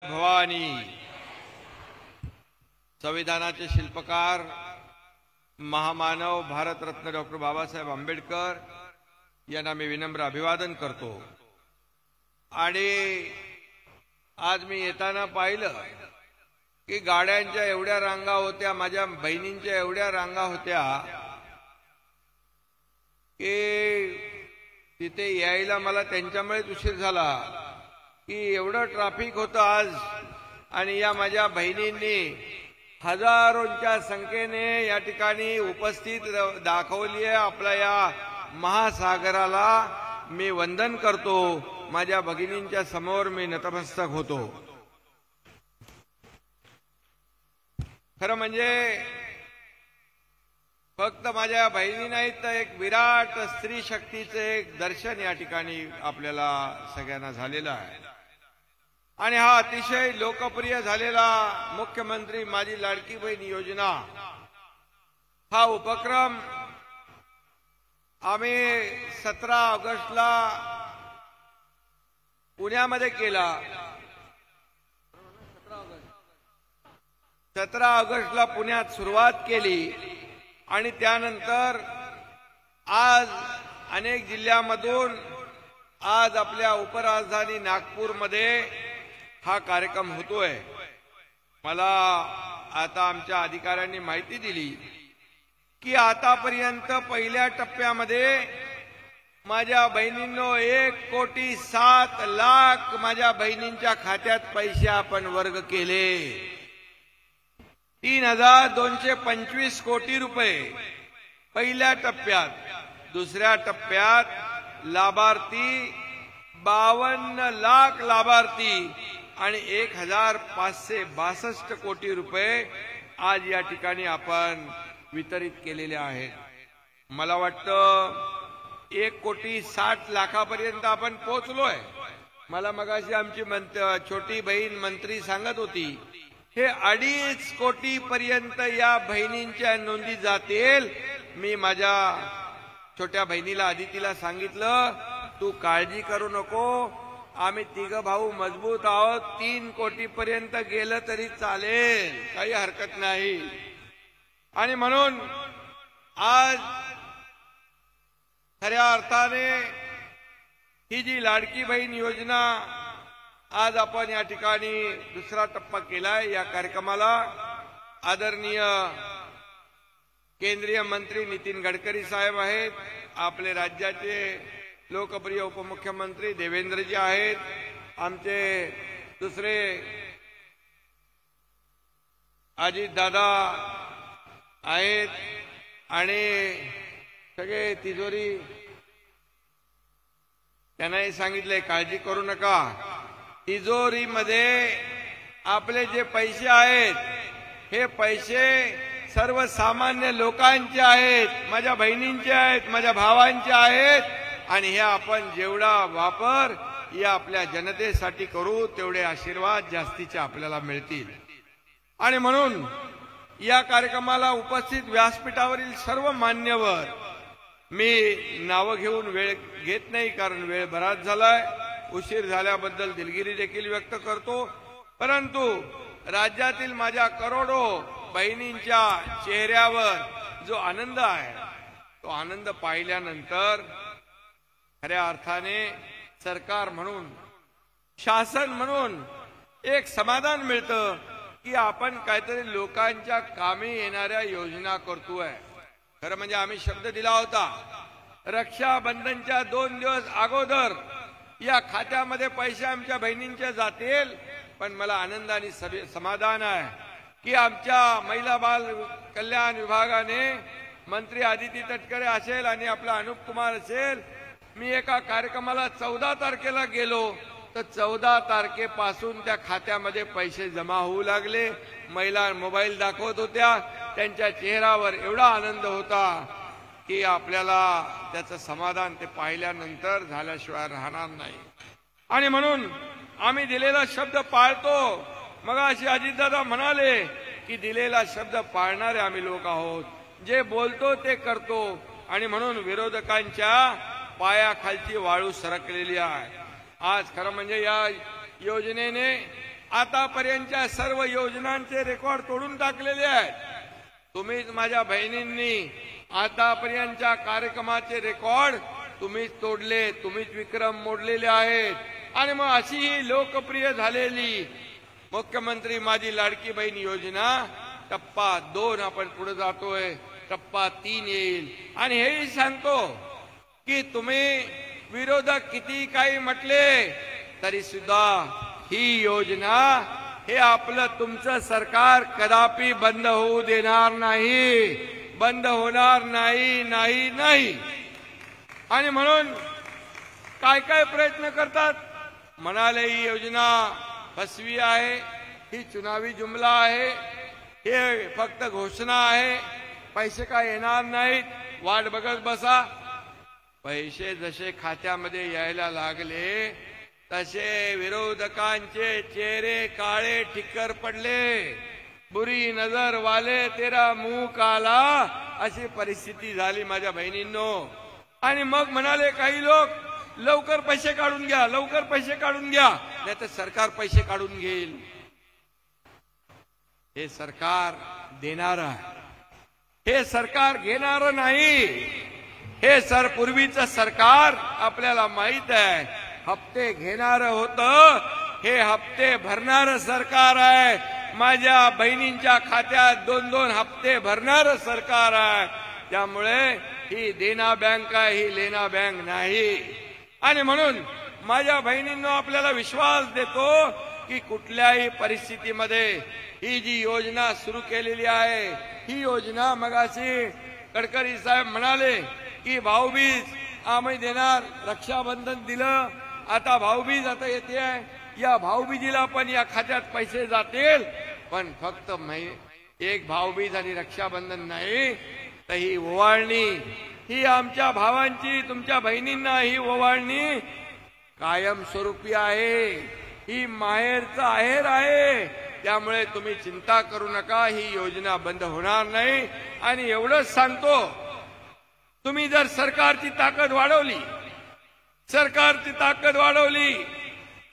भवानी संविधानाचे शिल्पकार महामानव भारतरत्न डॉक्टर बाबासाहेब आंबेडकर यांना मी विनम्र अभिवादन करतो। आणि आज मी येताना पाहिलं की गाड्यांच्या एवढ्या रांगा होत्या, माझ्या बहिणींच्या एवढ्या रांगा होत्या की तिथे यायला मला त्यांच्यामुळेच उशीर झाला की एवढं ट्रॅफिक होतं आज। आणि या माझ्या बहिणींनी हजारोंच्या संख्येने या ठिकाणी उपस्थित दाखवली आहे। आपल्या या महासागराला मी वंदन करतो, माझ्या भगिनींच्या समोर मी नतमस्तक होतो। खरं म्हणजे फक्त माझ्या बहिणी नाहीत तर एक विराट स्त्री शक्तीचे एक दर्शन या ठिकाणी आपल्याला सगळ्यांना झालेलं आहे। आणि हा अतिशय लोकप्रिय झालेला मुख्यमंत्री माझी लाडकी बहीण योजना हा उपक्रम आम्ही 17 ऑगस्टला पुण्यामध्ये केला। 17 ऑगस्टला पुण्यात सुरुवात केली आणि त्यानंतर आज अनेक जिल्ह्यांमधून आज आपल्या उपराजधानी नागपूरमध्ये हा कार्यक्रम होतोय। मला आता आमच्या अधिकाऱ्यांनी माहिती दिली की आतापर्यंत पहिल्या टप्प्यामध्ये माझ्या बहिणींनो 1,07,00,000 माझ्या बहिणींच्या खात्यात पैसे आपण वर्ग केले। 3,225 कोटी रुपये पहिल्या टप्प्यात। दुसऱ्या टप्प्यात लाभार्थी 52 लाख लाभार्थी आणि 1,562 कोटी रुपये आज या ठिकाणी आपण वितरित केलेले आहेत। मला वाटतं 1,60,00,000 आपण पोहोचलोय। मला मगाशी आमची छोटी बहीण मंत्री सांगत होती हे 2.5 कोटी पर्यंत या बहिणींच्या नोंदी जातील। मी माझ्या छोट्या बहिणीला अदितीला सांगितलं तू काळजी करू नको, आम्ही 3 भाऊ मजबूत आहोत, 3 कोटी पर्यंत गेलं तरी चालेल, काही हरकत नाही। आणि म्हणून आज खऱ्या अर्थाने ही जी लाडकी बहीण योजना आज आपण या ठिकाणी दुसरा टप्पा केलाय। या कार्यक्रमाला आदरणीय केंद्रीय मंत्री नितीन गडकरी साहेब आहेत, आपले राज्याचे लोकप्रिय उपमुख्यमंत्री देवेंद्रजी आहेत, आमचे दुसरे अजित दादा आहेत आणि सगळे तिजोरी त्यांनाही सांगितले काळजी करू नका। तिजोरीमध्ये आपले जे पैसे आहेत हे पैसे सर्वसामान्य लोकांचे आहेत, माझ्या बहिणींचे आहेत, माझ्या भावांचे आहेत। आणि हे आपण जेवढा वापर या आपल्या जनतेसाठी करू तेवढे आशीर्वाद जास्तीचे आपल्याला मिळतील। आणि म्हणून या कार्यक्रमाला उपस्थित व्यासपीठावरील सर्व मान्यवर मी नाव घेऊन वेळ घेत नाही कारण वेळ बराच झालाय, उशीर झाल्याबद्दल दिलगिरी देखील व्यक्त करतो। परंतु राज्यातील माझ्या करोडो बहिणींच्या चेहऱ्यावर जो आनंद आहे तो आनंद पाहिल्यानंतर खऱ्या अर्थाने सरकार म्हणून शासन म्हणून एक समाधान मिळतं की आपण काहीतरी लोकांच्या कामी येणाऱ्या योजना करतोय। खरं म्हणजे आम्ही शब्द दिला होता रक्षाबंधनच्या 2 दिवस अगोदर या खात्यामध्ये पैसे आमच्या बहिणींचे जातील। पण मला आनंद आणि समाधान आहे की आमच्या महिला बाल कल्याण विभागाने मंत्री आदिती तटकरे असेल आणि आपला अनुप कुमार असेल, मी एका कार्यक्रमाला 14 तारखेला गेलो तर 14 तारखेपासून त्या खात्यामध्ये पैसे जमा होऊ लागले। महिला मोबाईल दाखवत होत्या, त्यांच्या चेहऱ्यावर एवढा आनंद होता की आपल्याला त्याचं समाधान ते पाहिल्यानंतर झाल्याशिवाय राहणार नाही। आणि म्हणून आम्ही दिलेला शब्द पाळतो। मगाशी अजितदादा म्हणाले की दिलेला शब्द पाळणारे आम्ही लोक आहोत, जे बोलतो ते करतो। आणि म्हणून विरोधकांच्या पायाखालची वाळू सरकलेली आहे। आज खरं म्हणजे या योजनेने आतापर्यंतच्या सर्व योजनांचे रेकॉर्ड तोडून टाकलेले आहेत. तुम्हीच माझ्या बहिणींनी आतापर्यंतच्या कार्यक्रमाचे रेकॉर्ड तुम्हीच तोडले, तुम्हीच विक्रम मोडलेले आहेत. आणि मग अशी ही लोकप्रिय झालेली मुख्यमंत्री माझी लाडकी बहीण योजना टप्पा 2 आपण पुढे जातोय, टप्पा 3 येईल. आणि हेही सांगतो की तुम्ही विरोधक किती काही म्हटले तरी सुद्धा ही योजना, हे आपलं तुमचं सरकार कदापि बंद होऊ देणार नाही, बंद होणार नाही नाही नाही. आणि म्हणून काय काय प्रयत्न करतात. म्हणाले ही योजना फसवी आहे, ही चुनावी जुमला आहे, हे फक्त घोषणा आहे, पैसे काय येणार नाहीत, वाट बघत बसा. पैसे जसे खात्यामध्ये यायला लागले तसे विरोधकांचे चेहरे काळे ठिक्कर पडले. बुरी नजर वाले तेरा मुंह काला, अशी परिस्थिती झाली माझ्या बहिणींनो. आणि मग म्हणाले काही लोक, लवकर पैसे काढून घ्या, लवकर पैसे काढून घ्या, नाही तर सरकार पैसे काढून घेईल. हे सरकार देणार आहे, हे सरकार घेणार नाही. हे पूर्वीचं सरकार आपल्याला माहित आहे, हप्ते घेणार होतं, हे हप्ते भरणार सरकार आहे. माझ्या बहिणींच्या खात्यात 2-2 हप्ते भरणार सरकार आहे. त्यामुळे ही देना बँक आहे, ही लेना बँक नाही. आणि म्हणून माझ्या बहिणींनो आपल्याला विश्वास देतो की कुठल्याही परिस्थितीमध्ये ही जी योजना सुरू केलेली आहे, ही योजना मगाशी गडकरी साहेब म्हणाले की भाऊबीज आम्ही देणार, रक्षाबंधन दिलं, आता भाऊबीज आता येते आहे, या भाऊबीजीला पण या खात्यात पैसे जातील. पण फक्त एक भाऊबीज आणि रक्षाबंधन नाही, तर ही ओवाळणी, ही आमच्या भावांची, तुमच्या बहिणींना ही ओवाळणी कायमस्वरूपी आहे, ही माहेरचं आहेर आहे. त्यामुळे तुम्ही चिंता करू नका, ही योजना बंद होणार नाही. आणि एवढंच सांगतो, तुम्ही जर सरकारची ताकद वाढवली, सरकारची ताकद वाढवली,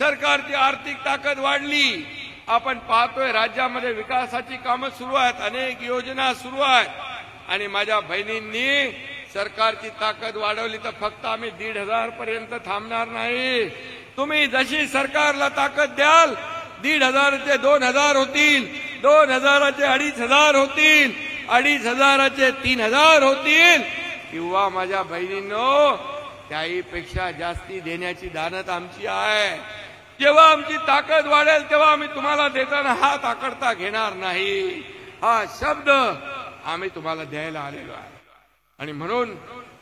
सरकारची आर्थिक ताकद वाढली, आपण पाहतोय राज्यामध्ये विकासाची कामं सुरू आहेत, अनेक योजना सुरू आहेत. आणि माझ्या बहिणींनी सरकारची ताकद वाढवली तर फक्त आम्ही 1,500 पर्यंत थांबणार नाही. तुम्ही जशी सरकारला ताकद द्याल, 1,500चे 2,000 होतील, 2,000चे 2,500 होतील, 2,500चे 3,000 होतील. किंवा माझ्या बहिणींनो त्याहीपेक्षा जास्ती देण्याची दानत आमची आहे. जेव्हा आमची ताकद वाढेल तेव्हा आम्ही तुम्हाला देताना हात आकडता घेणार नाही, हा शब्द आम्ही तुम्हाला द्यायला आलेलो आहे. आणि म्हणून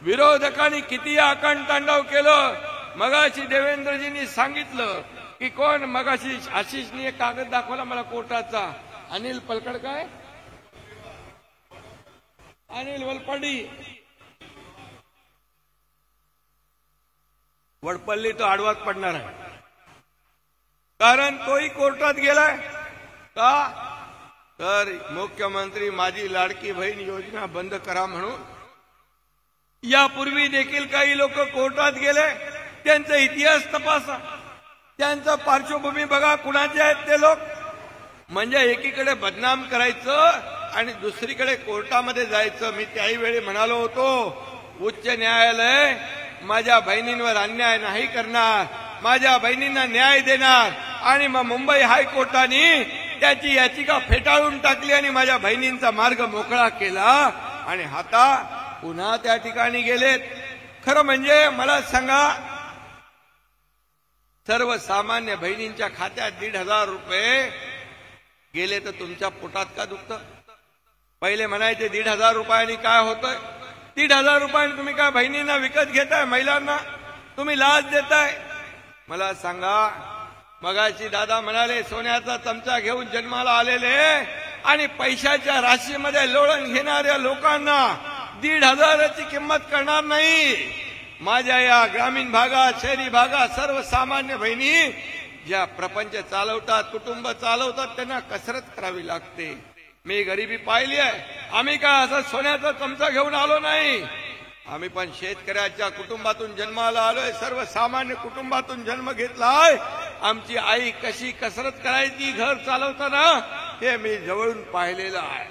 विरोधकांनी किती आकांडतांडव केलं. मगाशी देवेंद्रजींनी सांगितलं की कोण, मगाशी आशिषनी एक कागद दाखवला मला कोर्टाचा, अनिल पलकड, काय अनिल वलपडी, वडपल्ली तो आडवाच पडणार आहे, कारण तोही कोर्टात गेलाय. का तर मुख्यमंत्री माझी लाडकी बहीण योजना बंद करा म्हणून. यापूर्वी देखील काही लोक कोर्टात गेले, त्यांचा इतिहास तपासा, त्यांचा पार्श्वभूमी बघा, कुणाचे आहेत ते लोक. म्हणजे एकीकडे बदनाम करायचं आणि दुसरीकडे कोर्टामध्ये जायचं. मी त्याही वेळी म्हणालो होतो, उच्च न्यायालय माझ्या बहिणींवर अन्याय नाही करणार, माझ्या बहिणींना न्याय देणार. आणि मग मुंबई हायकोर्टाने त्याची याचिका फेटाळून टाकली आणि माझ्या बहिणींचा मार्ग मोकळा केला. आणि आता पुन्हा त्या ठिकाणी गेलेत. खरं म्हणजे मला सांगा, सर्वसामान्य बहिणींच्या खात्यात 1,500 रुपये गेले तर तुमच्या पोटात का दुखतं? पहिले म्हणायचे 1,500 रुपयांनी काय होतंय, 1,500 रुपयांनी तुम्ही काय बहिणींना विकत घेताय, महिलांना तुम्ही लाच देताय. मला सांगा, मगाशी दादा म्हणाले सोन्याचा चमचा घेऊन जन्माला आलेले आणि पैशाच्या राशीमध्ये लोळण घेणाऱ्या लोकांना 1,500ची किंमत करणार नाही. माझ्या या ग्रामीण भागात, शहरी भागात सर्वसामान्य बहिणी ज्या प्रपंच चालवतात, कुटुंब चालवतात, त्यांना कसरत करावी लागते. मी गरिबी पाहिली आहे. आम्ही काय असं सोन्याचा चमचा घेऊन आलो नाही, आम्ही पण शेतकऱ्याच्या कुटुंबातून जन्माला आलोय, सर्वसामान्य कुटुंबातून जन्म घेतलाय. आमची आई कशी कसरत करायची घर चालवताना हे मी जवळून पाहिलेलं आहे।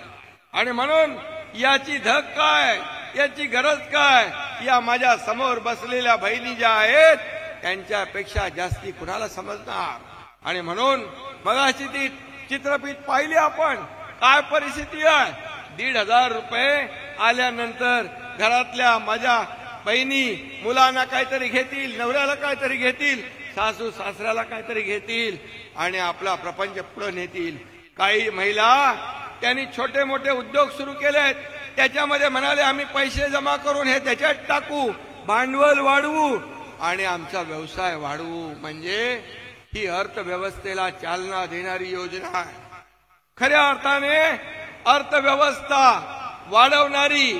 आणि म्हणून याची धग काय, याची गरज काय, या माझ्या समोर बसलेल्या बहिणी ज्या आहेत त्यांच्यापेक्षा जास्ती कुणाला समजणार। आणि म्हणून मगाशी ती चित्रपट पाहिली आपण, काय परिस्थिती आहे। 1,500 रुपये आल्यानंतर घरातल्या माझ्या बहिणी मुलांना काहीतरी घेतील, नवऱ्याला काहीतरी घेतील, सासू सासऱ्याला काहीतरी घेतील आणि आपला प्रपंच पुढे नेतील। काही महिला त्यांनी छोटे मोठे उद्योग सुरू केलेत, त्याच्यामध्ये म्हणाले आम्ही पैसे जमा करून हे त्याच्यात टाकू, भांडवल वाढवू आणि आमचा व्यवसाय वाढवू। म्हणजे ही अर्थव्यवस्थेला चालना देणारी योजना आहे। खऱ्या अर्थाने अर्थव्यवस्था वाढवणारी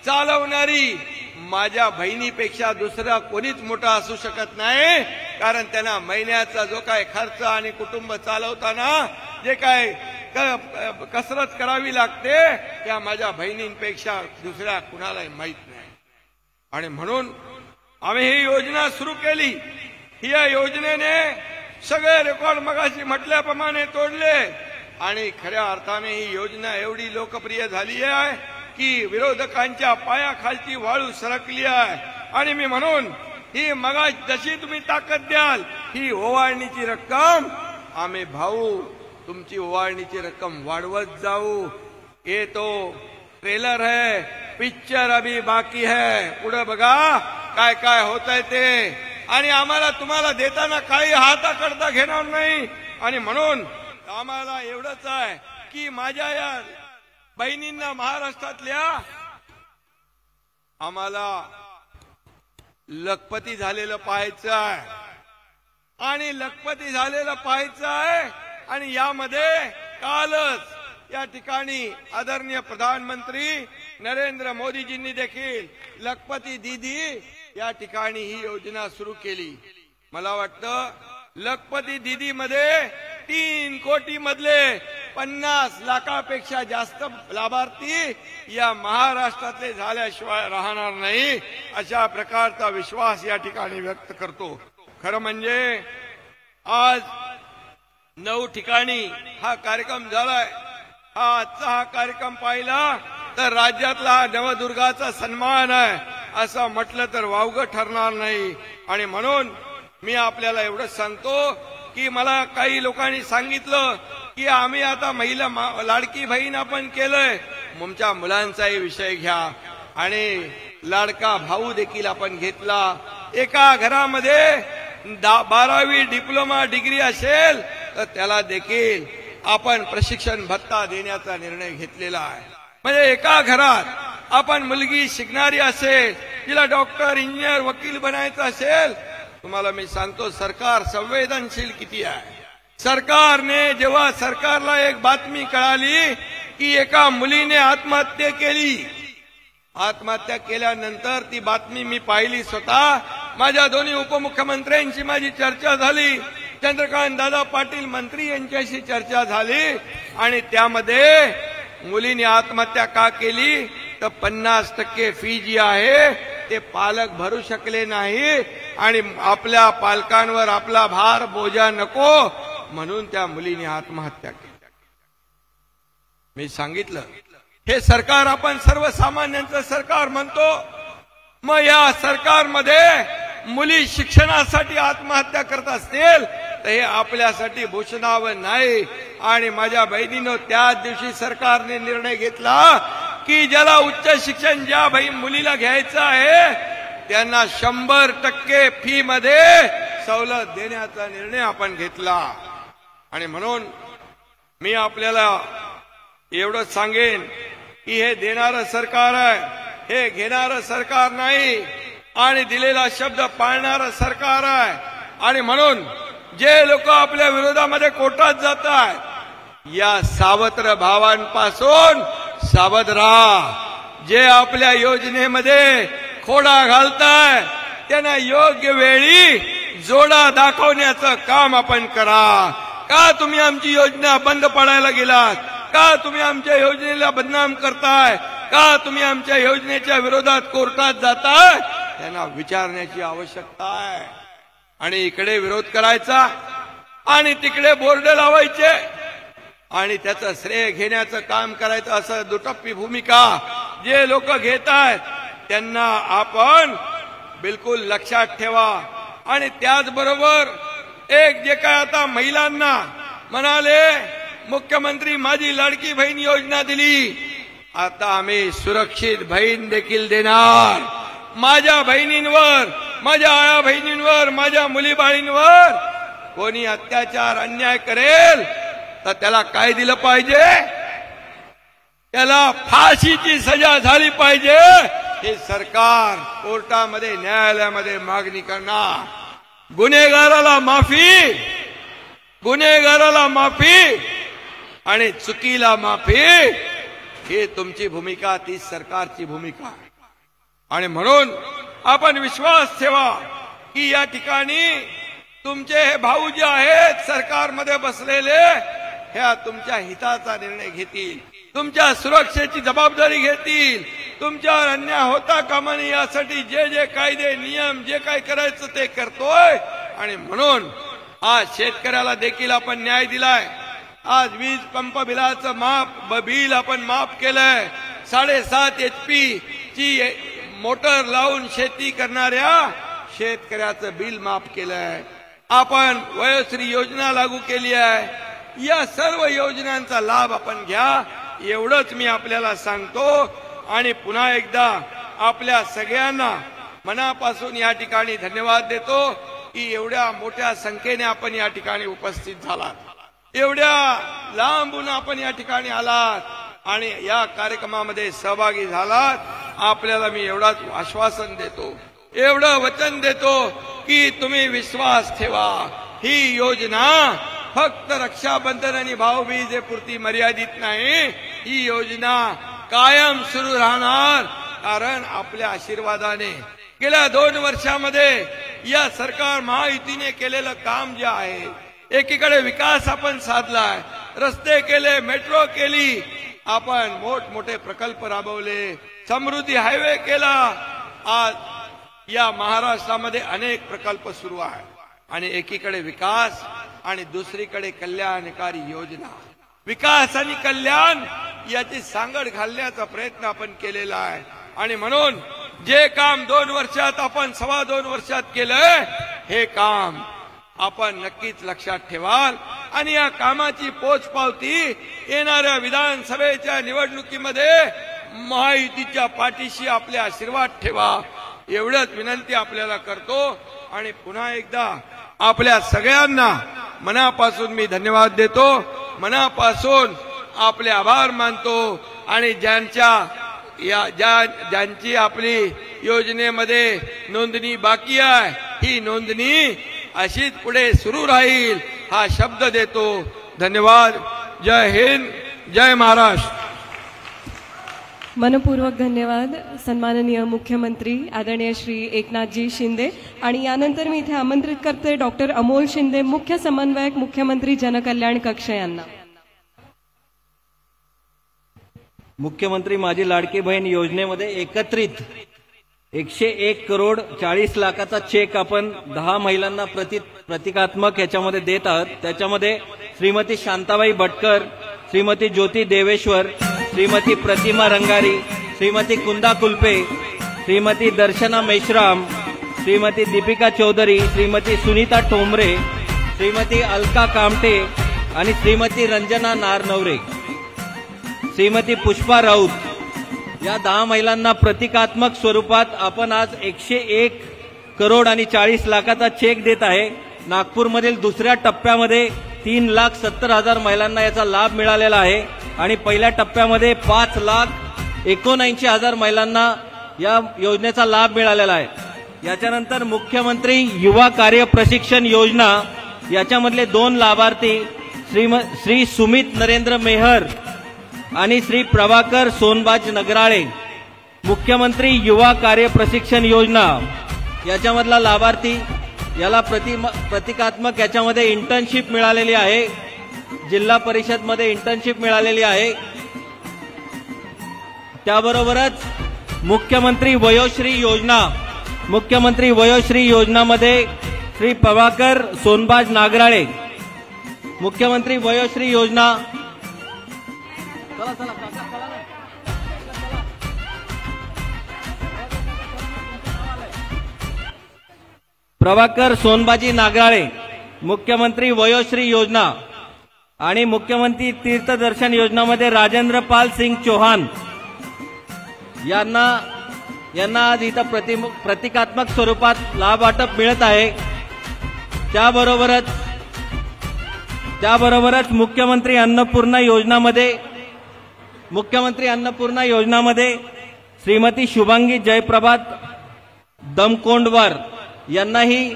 चालवणारी माझ्या बहिणीपेक्षा दुसरा कोणीच मोठा असू शकत नाही। कारण त्यांना महिन्याचा जो काय खर्च आणि कुटुंब चालवताना जे काय कसरत करावी लागते त्या माझ्या बहिणींपेक्षा दुसऱ्या कुणालाही माहित नाही। आणि म्हणून आम्ही ही योजना सुरू केली। या योजनेने सगळे रेकॉर्ड मगाशी म्हटल्याप्रमाणे तोडले आणि खऱ्या अर्थाने ही योजना एवढी लोकप्रिय झाली आहे की विरोधकांच्या पायाखालची वाळू सरकली आहे। आणि मी म्हणून ही मगा जशी तुम्ही ताकद द्याल ही ओवाळणीची रक्कम आम्ही भाऊ तुमची ओवाळणीची रक्कम वाढवत जाऊ। ये तो ट्रेलर है, पिक्चर अभी बाकी है, पुढे बघा काय काय होतंय ते। आणि आम्हाला तुम्हाला देताना काही हाताकडता घेणार नाही। आणि म्हणून आम्हाला एवढंच आहे की माझ्या या बहिणींना महाराष्ट्रातल्या आम्हाला लखपती झालेलं पाहायचं आहे आणि लखपती झालेलं पाहायचं आहे। आणि यामध्ये कालच या ठिकाणी आदरणीय प्रधानमंत्री नरेंद्र मोदीजींनी देखील लखपती दीदी या ठिकाणी ही योजना सुरू केली। मला वाटतं लखपती दीदी मध्ये 3 कोटी मधले 50 लाखापेक्षा जास्त लाभार्थी या महाराष्ट्रातले झाल्याशिवाय राहणार नाही, अशा प्रकारचा विश्वास या ठिकाणी व्यक्त करतो। खरं म्हणजे आज 9 ठिकाणी हा कार्यक्रम झालाय। आजचा कार्यक्रम पाहिला तर राज्यातला नवदुर्गाचा सन्मान आहे असं म्हटलं तर वावगं ठरणार नाही। आणि म्हणून मी आपल्याला एवढंच सांगतो की मला काही लोकांनी सांगितलं की आम्ही आता महिला लाडकी बहीण आपण केलंय, तुमच्या मुलांचाही विषय घ्या आणि लाडका भाऊ देखील आपण घेतला। एका घरामध्ये 12वी डिप्लोमा डिग्री असेल तर त्याला देखील आपण प्रशिक्षण भत्ता देण्याचा निर्णय घेतलेला आहे। म्हणजे एका घरात आपण मुलगी शिकणारी असेल, तिला डॉक्टर इंजिनियर वकील बनायचं असेल, तुम्हाला मी सांगतो सरकार संवेदनशील किती आहे। सरकारने जेव्हा सरकारला एक बातमी कळाली की एका मुलीने आत्महत्या केली, आत्महत्या केल्यानंतर ती बातमी मी पाहिली स्वतः। माझ्या दोन्ही उपमुख्यमंत्र्यांशी माझी चर्चा झाली, चंद्रकांत दादा पाटील मंत्री यांच्याशी चर्चा झाली आणि त्यामध्ये मुलीने आत्महत्या का केली तर 50% फी जी आहे ते पालक भरू शकले नाही आणि आपल्या पालकांवर आपला भार बोजा नको म्हणून त्या मुलीने आत्महत्या केली। मी सांगितलं हे सरकार आपण सर्वसामान्यांचं सरकार म्हणतो, मग या सरकारमध्ये मुली शिक्षणासाठी आत्महत्या करत असतील तर हे आपल्यासाठी भूषणावं नाही। आणि माझ्या बहिणीनं त्याच दिवशी सरकारने निर्णय घेतला की ज्याला उच्च शिक्षण ज्या मुलीला घ्यायचं आहे त्यांना 100% फी मध्ये सवलत देण्याचा निर्णय आपण घेतला। आणि म्हणून मी आपल्याला एवढंच सांगेन की हे देणारं सरकार आहे, हे घेणारं सरकार नाही आणि दिलेला शब्द पाळणारं सरकार आहे। आणि म्हणून जे लोक आपल्या विरोधामध्ये कोर्टात जातात या सावत्र भावांपासून सावध राहा। जे आपल्या योजनेमध्ये खोडा घालताय त्यांना योग्य वेळी जोडा दाखवण्याचं काम आपण करा। का तुम्ही आमची योजना बंद पाडायला गेलात, का तुम्ही आमच्या योजनेला बदनाम करताय, का तुम्ही आमच्या योजनेच्या विरोधात कोर्टात जाताय, त्यांना विचारण्याची आवश्यकता आहे। आणि इकडे विरोध करायचा आणि तिकडे बोर्ड लावायचे आणि त्याचं श्रेय घेण्याचं काम करायचं, असं दुटप्पी भूमिका जे लोक घेत आहेत त्यांना आपण बिलकुल लक्षात ठेवा। आणि त्याचबरोबर एक जे काय आता महिलांना म्हणाले मुख्यमंत्री माझी लाडकी बहीण योजना दिली, आता आम्ही सुरक्षित बहीण देखील देणार। माझ्या बहिणींवर, माझ्या आया बहिणींवर, माझ्या मुली बाळींवर कोणी अत्याचार अन्याय करेल तर त्याला काय दिलं पाहिजे? त्याला फाशीची सजा झाली पाहिजे। हे सरकार कोर्टामध्ये न्यायालयामध्ये मागणी करणार। गुन्हेगाराला माफी, गुन्हेगाराला माफी आणि चुकीला माफी, ही तुमची भूमिका, ती सरकारची भूमिका। आणि म्हणून आपण विश्वास ठेवा की या ठिकाणी तुमचे हे भाऊ जे आहेत सरकारमध्ये बसलेले, ह्या तुमच्या हिताचा निर्णय घेतील, तुमच्या सुरक्षेची जबाबदारी घेतील, तुमच्यावर अन्याय होता कामा नये यासाठी जे जे कायदे नियम जे काय करायचं ते करतोय। आणि म्हणून आज शेतकऱ्याला देखील आपण न्याय दिलाय। आज वीज पंप बिलाचं बिल आपण माफ केलंय। 7.5 HP ची मोटर लावून शेती करणाऱ्या शेतकऱ्याचं बिल माफ केलंय। आपण वयोश्री योजना लागू केली आहे। या सर्व योजनांचा लाभ आपण घ्या, एवढंच मी आपल्याला सांगतो। आणि पुन्हा एकदा आपल्या सगळ्यांना मनापासून या ठिकाणी धन्यवाद देतो की एवढ्या मोठ्या संख्येने आपण या ठिकाणी उपस्थित झालात, एवढ्या लांबून आपण या ठिकाणी आलात आणि या कार्यक्रमामध्ये सहभागी झालात। आपल्याला मी एवढाच आश्वासन देतो, एवढं वचन देतो की तुम्ही विश्वास ठेवा, ही योजना फक्त रक्षाबंधन आणि भाऊबीजे पुरती मर्यादित नाही, ही योजना कायम सुरू राहणार। कारण आपल्या आशीर्वादाने गेल्या 2 वर्षामध्ये या सरकार महायुतीने केलेलं काम जे आहे, एकीकडे विकास आपण साधलाय, रस्ते केले, मेट्रो केली, आपण मोठमोठे प्रकल्प राबवले, समृद्धी हायवे केला। आज या महाराष्ट्रामध्ये अनेक प्रकल्प सुरू आहेत आणि एकीकडे विकास आणि दुसरीकडे कल्याणकारी योजना। विकास आणि कल्याण याची सांगड घालण्याचा प्रयत्न आपण केलेला आहे। आणि म्हणून जे काम 2 वर्षात आपण 2.25 वर्षात केलंय, हे काम आपण नक्कीच लक्षात ठेवाल। आणि या कामाची पोचपावती येणाऱ्या विधानसभेच्या निवडणुकीमध्ये महायुतीच्या पाठीशी आपले आशीर्वाद ठेवा, एवढंच विनंती आपल्याला करतो। आणि पुन्हा एकदा आपल्या सगळ्यांना मनापासून मी धन्यवाद देतो, मनापासून आपले आभार मानतो। आणि ज्यांची आपली योजनेमध्ये नोंदणी बाकी आहे, ही नोंदणी अशीच पुढे सुरू राहील हा शब्द देतो। धन्यवाद। जय हिंद, जय महाराष्ट्र। मनपूर्वक धन्यवाद सन्माननीय मुख्यमंत्री आदरणीय श्री एकनाथजी शिंदे। आणि यानंतर मी इथे आमंत्रित करते डॉक्टर अमोल शिंदे, मुख्य समन्वयक मुख्यमंत्री जनकल्याण कक्ष यांना। मुख्यमंत्री माझी लाडकी बहीण योजनेमध्ये एकत्रित 101 करोड 40 लाखाचा चेक आपण 10 महिलांना प्रतिकात्मक याच्यामध्ये देत आहोत। त्याच्यामध्ये श्रीमती शांताबाई भटकर, श्रीमती ज्योती देवेश्वर, श्रीमती प्रतिमा रंगारी, श्रीमती कुंदा कुलपे, श्रीमती दर्शना मेश्राम, श्रीमती दीपिका चौधरी, श्रीमती सुनीता टोमरे, श्रीमती अलका कामटे आणि श्रीमती रंजना नारनवरे, श्रीमती पुष्पा राऊत या 10 महिलांना प्रतिकात्मक स्वरूपात आपण आज 101 करोड आणि 40 लाखाचा चेक देत आहे। नागपूरमधील दुसऱ्या टप्प्यामध्ये 3,70,000 महिलांना याचा लाभ मिळालेला आहे आणि पहिल्या टप्प्यामध्ये 5,79,000 महिलांना या योजनेचा लाभ मिळालेला आहे। याच्यानंतर मुख्यमंत्री युवा कार्य प्रशिक्षण योजना याच्यामधले 2 लाभार्थी श्री सुमित नरेंद्र मेहर आणि श्री प्रभाकर सोनबाज नगराळे, मुख्यमंत्री युवा कार्य प्रशिक्षण योजना याच्यामधला लाभार्थी याला प्रतिकात्मक याच्यामध्ये इंटर्नशिप मिळालेली आहे, जिल्हा परिषदमध्ये इंटर्नशिप मिळालेली आहे। त्याबरोबरच मुख्यमंत्री वयोश्री योजनामध्ये श्री प्रभाकर सोनबाज नागराळे मुख्यमंत्री वयोश्री योजना, प्रभाकर सोनबाजी नागराळे मुख्यमंत्री वयोश्री योजना आणि मुख्यमंत्री तीर्थदर्शन योजनामध्ये राजेंद्र पाल सिंग चौहान यांना आज इथं प्रतिकात्मक स्वरूपात लाभ वाटप मिळत आहे। त्याबरोबरच मुख्यमंत्री अन्नपूर्णा योजनामध्ये श्रीमती शुभांगी जयप्रभात दमकोंडवार यांनाही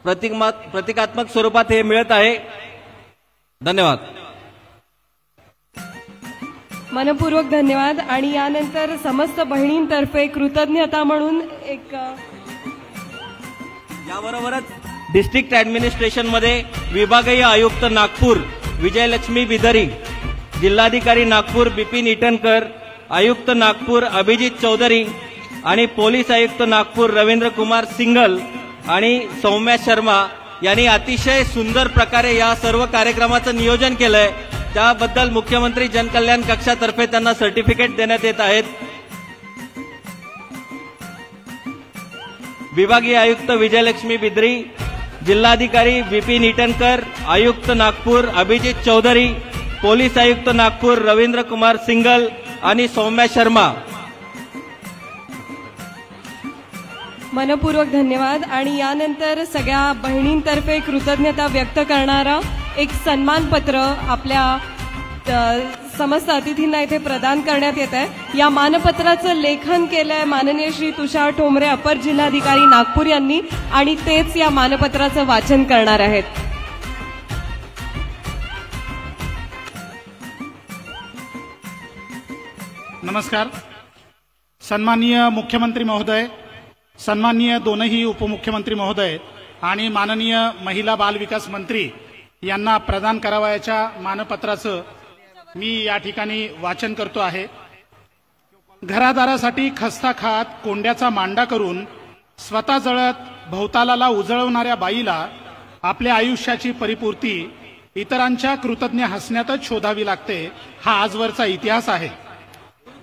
प्रतिकात्मक स्वरूपात हे मिळत आहे। धन्यवाद। मनपूर्वक धन्यवाद। आणि यानंतर समस्त बहिणींतर्फे कृतज्ञता म्हणून एक याबरोबरच डिस्ट्रिक्ट ऍडमिनिस्ट्रेशन मध्ये विभागीय आयुक्त नागपूर विजयलक्ष्मी बिदरी, जिल्हाधिकारी नागपूर बिपिन इटनकर, आयुक्त नागपूर अभिजित चौधरी आणि पोलीस आयुक्त नागपूर रवींद्र कुमार सिंगल आणि सौम्या शर्मा यांनी अतिशय सुंदर प्रकारे या सर्व कार्यक्रमाचं नियोजन केलंय। त्याबद्दल मुख्यमंत्री जनकल्याण कक्षातर्फे त्यांना सर्टिफिकेट देण्यात येत आहेत। विभागीय आयुक्त विजयलक्ष्मी बिद्री, जिल्हाधिकारी बिपिन इटनकर, आयुक्त नागपूर अभिजित चौधरी, पोलीस आयुक्त नागपूर रवींद्र कुमार सिंगल आणि सौम्या शर्मा। मनपूर्वक धन्यवाद। आणि यानंतर सगळ्या बहिणींतर्फे कृतज्ञता व्यक्त करणारा एक सन्मानपत्र आपल्या समस्त अतिथींना इथे प्रदान करण्यात येत आहे। या मानपत्राचं लेखन केलंय माननीय श्री तुषार ठोंबरे अपर जिल्हाधिकारी नागपूर यांनी आणि तेच या मानपत्राचं वाचन करणार आहेत। नमस्कार। सन्माननीय मुख्यमंत्री महोदय, सन्माननीय दोनही उपमुख्यमंत्री महोदय आणि माननीय महिला बाल विकास मंत्री यांना प्रदान करावयाच्या मानपत्राचं मी या ठिकाणी वाचन करतो आहे। घरादारासाठी खस्ता खात कोंड्याचा मांडा करून स्वतः जळत भवतालाला उजळवणाऱ्या बाईला आपल्या आयुष्याची परिपूर्ती इतरांच्या कृतज्ञ हसण्यातच शोधावी लागते, हा आजवरचा इतिहास आहे।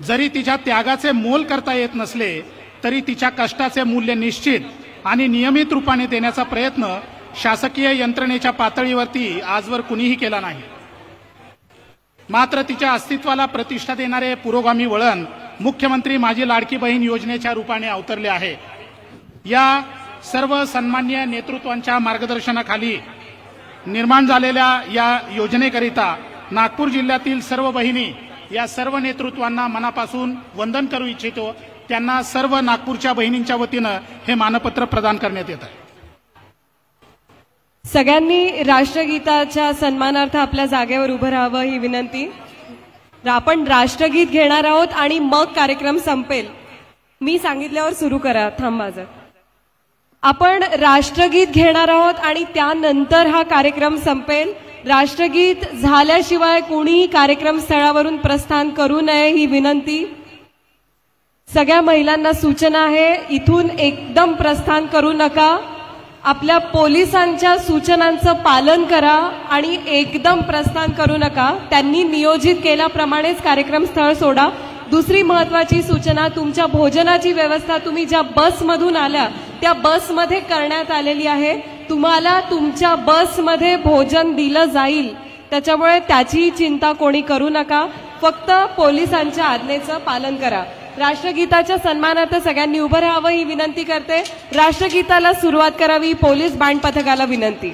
जरी तिच्या त्यागाचे मोल करता येत नसले तरी तिच्या कष्टाचे मूल्य निश्चित आणि नियमित रूपाने देण्याचा प्रयत्न शासकीय यंत्रणेच्या पातळीवरती आजवर कुणीही केला नाही। मात्र तिच्या अस्तित्वाला प्रतिष्ठा देणारे पुरोगामी वळण मुख्यमंत्री माझी लाडकी बहीण योजनेच्या रूपाने अवतरले आहे। या सर्व सन्मान्य नेतृत्वांच्या मार्गदर्शनाखाली निर्माण झालेल्या या योजनेकरिता नागपूर जिल्ह्यातील सर्व बहिणी या सर्व नेतृत्वांना मनापासून वंदन करू इच्छितो। त्यांना सर्व नागपूरच्या बहिणींच्या वतीनं हे मानपत्र प्रदान करण्यात येत आहे। सगळ्यांनी राष्ट्रगीताच्या सन्मानार्थ आपल्या जागेवर उभं राहावं ही विनंती। आपण राष्ट्रगीत घेणार आहोत आणि मग कार्यक्रम संपेल। मी सांगितल्यावर सुरू करा, थांबा जर। आपण राष्ट्रगीत घेणार आहोत आणि त्यानंतर हा कार्यक्रम संपेल। राष्ट्रगीत झाल्याशिवाय कोणीही कार्यक्रम स्थळावरून प्रस्थान करू नये ही विनंती। सगळ्या महिलांना सूचना आहे, इथून एकदम प्रस्थान करू नका। आपल्या पोलिसांच्या सूचनांचं पालन करा आणि एकदम प्रस्थान करू नका। त्यांनी नियोजित केल्याप्रमाणेच कार्यक्रम स्थळ सोडा। दुसरी महत्त्वाची सूचना, तुमच्या भोजनाची व्यवस्था तुम्ही ज्या बसमधून आल्या त्या बसमध्ये करण्यात आलेली आहे। तुम्हाला तुमच्या बसमध्ये भोजन दिलं जाईल, त्याच्यामुळे त्याची चिंता कोणी करू नका। फक्त पोलिसांच्या आज्ञेचं पालन करा। राष्ट्रगीताच्या सन्मानार्थ सगळ्यांनी उभं राहावं ही विनंती करते। राष्ट्रगीताला सुरुवात करावी, पोलीस बँड पथकाला विनंती।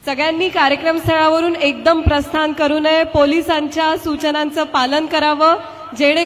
सगळ्यांनी कार्यक्रम स्थळावरून एकदम प्रस्थान करू नये. पोलिसांच्या सूचनांचं पालन करावं जेणे